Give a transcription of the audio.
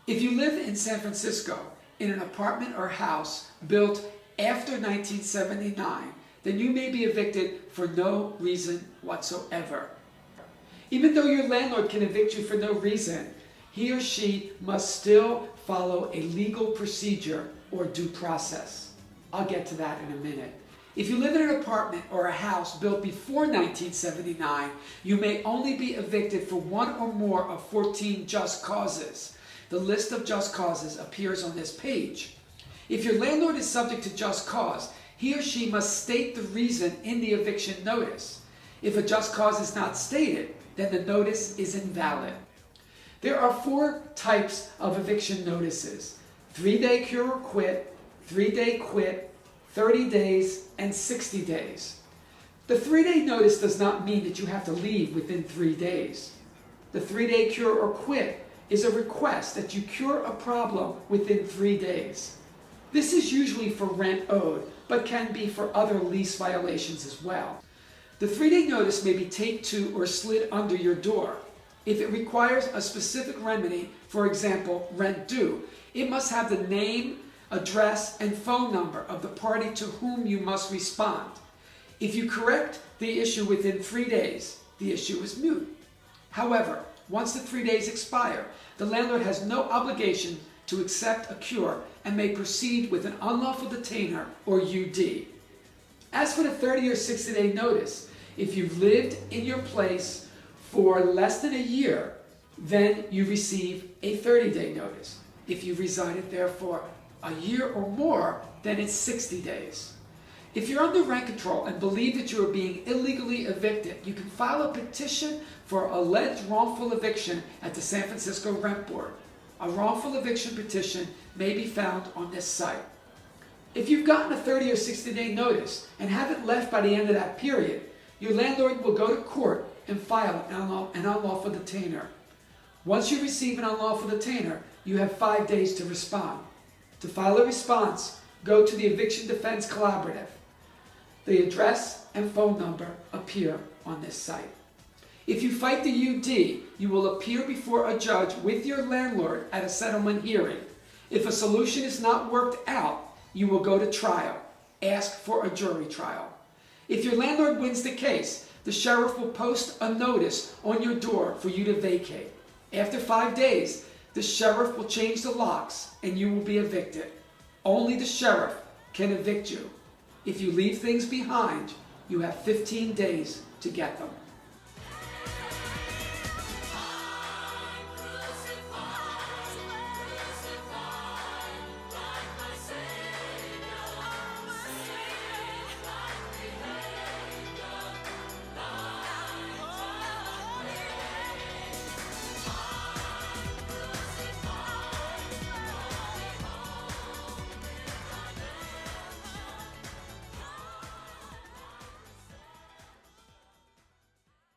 If you live in San Francisco in an apartment or house built after 1979, then you may be evicted for no reason whatsoever. Even though your landlord can evict you for no reason, he or she must still follow a legal procedure or due process. I'll get to that in a minute. If you live in an apartment or a house built before 1979, you may only be evicted for one or more of 14 just causes. The list of just causes appears on this page. If your landlord is subject to just cause, he or she must state the reason in the eviction notice. If a just cause is not stated, then the notice is invalid. There are 4 types of eviction notices: 3-day cure or quit, 3-day quit, 30 days, and 60 days. The 3-day notice does not mean that you have to leave within 3 days. The 3-day cure or quit is a request that you cure a problem within 3 days. This is usually for rent owed, but can be for other lease violations as well. The 3-day notice may be taped to or slid under your door. If it requires a specific remedy, for example, rent due, it must have the name, address, and phone number of the party to whom you must respond. If you correct the issue within 3 days, the issue is moot. However, once the 3 days expire, the landlord has no obligation to accept a cure and may proceed with an unlawful detainer or UD. As for the 30 or 60-day notice, if you've lived in your place for less than a year, then you receive a 30-day notice. If you've resided there for a year or more, then it's 60 days. If you're under rent control and believe that you are being illegally evicted, you can file a petition for alleged wrongful eviction at the San Francisco Rent Board. A wrongful eviction petition may be found on this site. If you've gotten a 30 or 60-day notice and haven't left by the end of that period, your landlord will go to court and file an unlawful detainer. Once you receive an unlawful detainer, you have 5 days to respond. To file a response, go to the Eviction Defense Collaborative. The address and phone number appear on this site. If you fight the UD, you will appear before a judge with your landlord at a settlement hearing. If a solution is not worked out, you will go to trial. Ask for a jury trial. If your landlord wins the case, the sheriff will post a notice on your door for you to vacate. After 5 days, the sheriff will change the locks and you will be evicted. Only the sheriff can evict you. If you leave things behind, you have 15 days to get them.